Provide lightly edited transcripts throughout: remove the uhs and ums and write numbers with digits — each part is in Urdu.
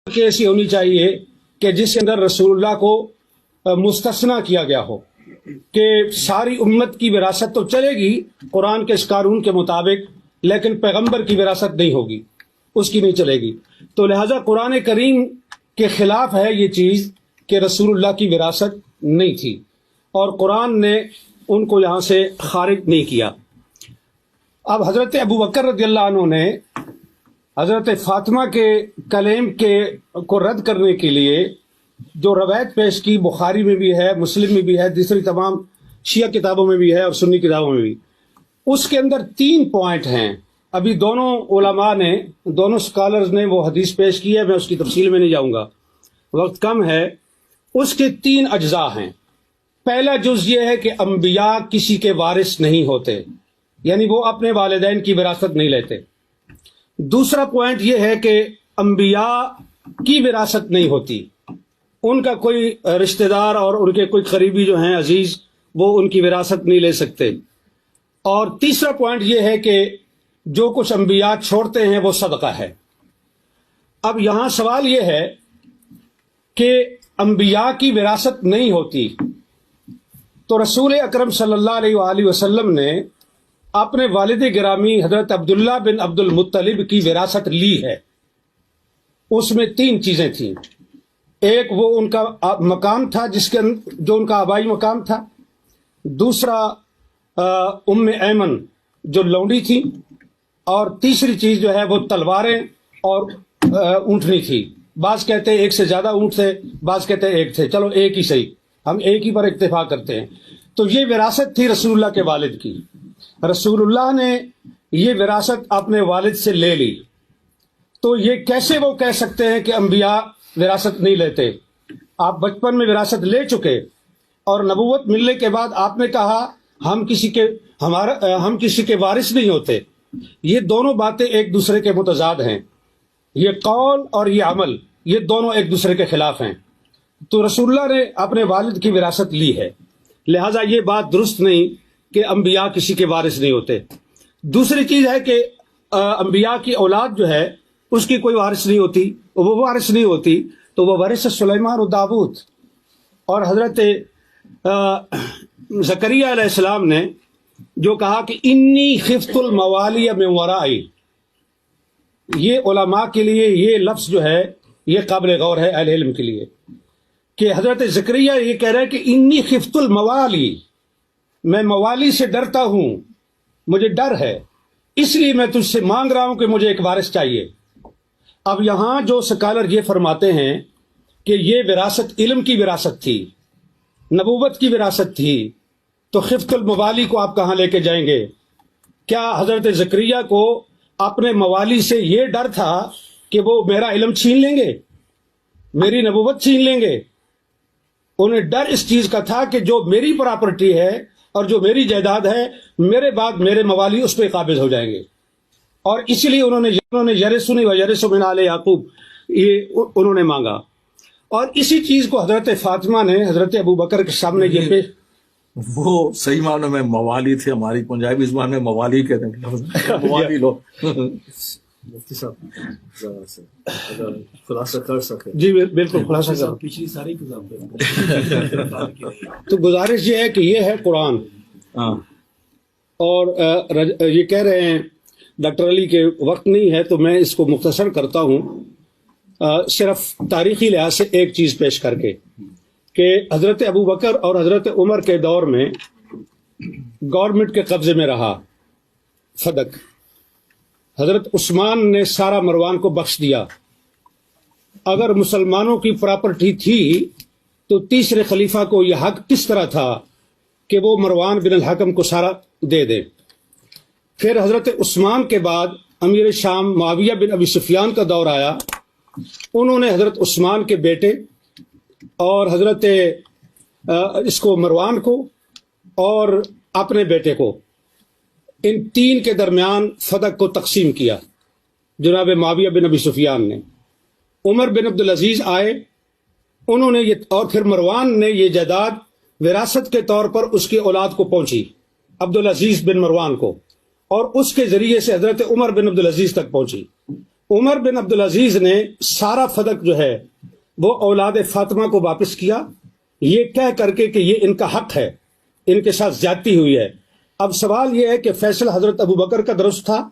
کہ ایسی ہونی چاہیے کہ جس کے اندر رسول اللہ کو مستثنا کیا گیا ہو کہ ساری امت کی وراثت تو چلے گی قرآن کے اس قانون کے مطابق، لیکن پیغمبر کی وراثت نہیں ہوگی، اس کی نہیں چلے گی۔ تو لہذا قرآن کریم کے خلاف ہے یہ چیز کہ رسول اللہ کی وراثت نہیں تھی، اور قرآن نے ان کو یہاں سے خارج نہیں کیا۔ اب حضرت ابو بکر رضی اللہ عنہ نے حضرت فاطمہ کے کلیم کو رد کرنے کے لیے جو روایت پیش کی، بخاری میں بھی ہے، مسلم میں بھی ہے، دوسری تمام شیعہ کتابوں میں بھی ہے اور سنی کتابوں میں بھی، اس کے اندر 3 پوائنٹ ہیں۔ ابھی دونوں علماء نے، دونوں سکالرز نے وہ حدیث پیش کی ہے، میں اس کی تفصیل میں نہیں جاؤں گا، وقت کم ہے۔ اس کے 3 اجزاء ہیں۔ پہلا جز یہ ہے کہ انبیاء کسی کے وارث نہیں ہوتے، یعنی وہ اپنے والدین کی وراثت نہیں لیتے۔ دوسرا پوائنٹ یہ ہے کہ انبیاء کی وراثت نہیں ہوتی، ان کا کوئی رشتہ دار اور ان کے کوئی قریبی جو ہیں عزیز، وہ ان کی وراثت نہیں لے سکتے۔ اور تیسرا پوائنٹ یہ ہے کہ جو کچھ انبیاء چھوڑتے ہیں وہ صدقہ ہے۔ اب یہاں سوال یہ ہے کہ انبیاء کی وراثت نہیں ہوتی، تو رسول اکرم صلی اللہ علیہ وآلہ وسلم نے اپنے والد گرامی حضرت عبداللہ بن عبد المطلب کی وراثت لی ہے۔ اس میں 3 چیزیں تھیں۔ ایک وہ ان کا مقام تھا جو ان کا آبائی مقام تھا، دوسرا ام ایمن جو لونڈی تھی، اور تیسری چیز جو ہے وہ تلواریں اور اونٹنی تھی۔ بعض کہتے ہیں ایک سے زیادہ اونٹ تھے، بعض کہتے ہیں ایک تھے، چلو ایک ہی صحیح، ہم ایک ہی پر اتفاق کرتے ہیں۔ تو یہ وراثت تھی رسول اللہ کے والد کی۔ رسول اللہ نے یہ وراثت اپنے والد سے لے لی، تو یہ کیسے وہ کہہ سکتے ہیں کہ انبیاء وراثت نہیں لیتے؟ آپ بچپن میں وراثت لے چکے اور نبوت ملنے کے بعد آپ نے کہا ہم کسی کے وارث نہیں ہوتے۔ یہ دونوں باتیں ایک دوسرے کے متضاد ہیں، یہ قول اور یہ عمل، یہ دونوں ایک دوسرے کے خلاف ہیں۔ تو رسول اللہ نے اپنے والد کی وراثت لی ہے، لہٰذا یہ بات درست نہیں کہ انبیاء کسی کے وارث نہیں ہوتے۔ دوسری چیز ہے کہ انبیاء کی اولاد جو ہے اس کی کوئی وارث نہیں ہوتی، وہ وارث نہیں ہوتی، تو وہ وارث سلیمان و داؤد۔ اور حضرت زکریہ علیہ السلام نے جو کہا کہ انی خفت الموالی من ورائی، یہ علماء کے لیے یہ لفظ جو ہے یہ قابل غور ہے، اہل علم کے لیے، کہ حضرت زکریہ یہ کہہ رہے ہیں کہ انی خفت الموالی، میں موالی سے ڈرتا ہوں، مجھے ڈر ہے، اس لیے میں تجھ سے مانگ رہا ہوں کہ مجھے ایک وارث چاہیے۔ اب یہاں جو سکالر یہ فرماتے ہیں کہ یہ وراثت علم کی وراثت تھی، نبوت کی وراثت تھی، تو خفت الموالی کو آپ کہاں لے کے جائیں گے؟ کیا حضرت زکریہ کو اپنے موالی سے یہ ڈر تھا کہ وہ میرا علم چھین لیں گے، میری نبوت چھین لیں گے؟ انہیں ڈر اس چیز کا تھا کہ جو میری پراپرٹی ہے اور جو میری جائیداد ہے، میرے بعد میرے موالی اس پہ قابض ہو جائیں گے، اور اسی لیے انہوں نے یرثنی و یرث من آل یعقوب یہ انہوں نے مانگا۔ اور اسی چیز کو حضرت فاطمہ نے حضرت ابو بکر کے سامنے یہ پیش، وہ صحیح معنوں میں موالی تھے، ہماری پنجابی زبان میں موالی کہتے ہیں، موالی لو۔ مفتی صاحب ذرا سے اگر خلاصہ کر سکے۔ جی بالکل خلاصہ کر۔ پچھلی ساری کتاب تو گزارش یہ ہے کہ یہ ہے قرآن، اور یہ کہہ رہے ہیں ڈاکٹر علی کے وقت نہیں ہے تو میں اس کو مختصر کرتا ہوں، صرف تاریخی لحاظ سے ایک چیز پیش کر کے، کہ حضرت ابو بکر اور حضرت عمر کے دور میں گورنمنٹ کے قبضے میں رہا فدق۔ حضرت عثمان نے سارا مروان کو بخش دیا۔ اگر مسلمانوں کی پراپرٹی تھی تو تیسرے خلیفہ کو یہ حق کس طرح تھا کہ وہ مروان بن الحکم کو سارا دے دے؟ پھر حضرت عثمان کے بعد امیر شام معاویہ بن ابی سفیان کا دور آیا، انہوں نے حضرت عثمان کے بیٹے اور حضرت مروان کو اور اپنے بیٹے کو، ان 3 کے درمیان فدق کو تقسیم کیا جناب معاویہ بن ابی سفیان نے۔ عمر بن عبدالعزیز آئے، انہوں نے اور پھر مروان نے یہ جائیداد وراثت کے طور پر اس کی اولاد کو پہنچی، عبدالعزیز بن مروان کو، اور اس کے ذریعے سے حضرت عمر بن عبدالعزیز تک پہنچی۔ عمر بن عبدالعزیز نے سارا فدق جو ہے وہ اولاد فاطمہ کو واپس کیا، یہ کہہ کر کے کہ یہ ان کا حق ہے، ان کے ساتھ زیادتی ہوئی ہے۔ اب سوال یہ ہے کہ فیصلہ حضرت ابو بکر کا درست تھا،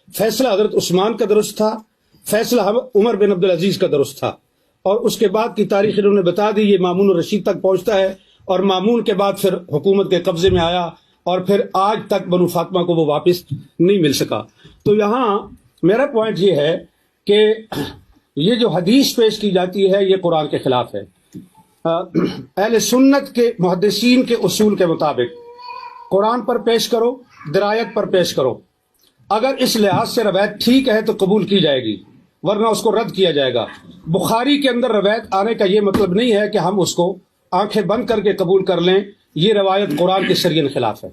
فیصلہ حضرت عثمان کا درست تھا، فیصلہ عمر بن عبدالعزیز کا درست تھا، اور اس کے بعد کی تاریخ انہوں نے بتا دی، یہ مامون الرشید تک پہنچتا ہے، اور مامون کے بعد پھر حکومت کے قبضے میں آیا، اور پھر آج تک بنو فاطمہ کو وہ واپس نہیں مل سکا۔ تو یہاں میرا پوائنٹ یہ ہے کہ یہ جو حدیث پیش کی جاتی ہے یہ قرآن کے خلاف ہے۔ اہل سنت کے محدثین کے اصول کے مطابق قرآن پر پیش کرو، درایت پر پیش کرو، اگر اس لحاظ سے روایت ٹھیک ہے تو قبول کی جائے گی، ورنہ اس کو رد کیا جائے گا۔ بخاری کے اندر روایت آنے کا یہ مطلب نہیں ہے کہ ہم اس کو آنکھیں بند کر کے قبول کر لیں، یہ روایت قرآن کے شریعت خلاف ہے۔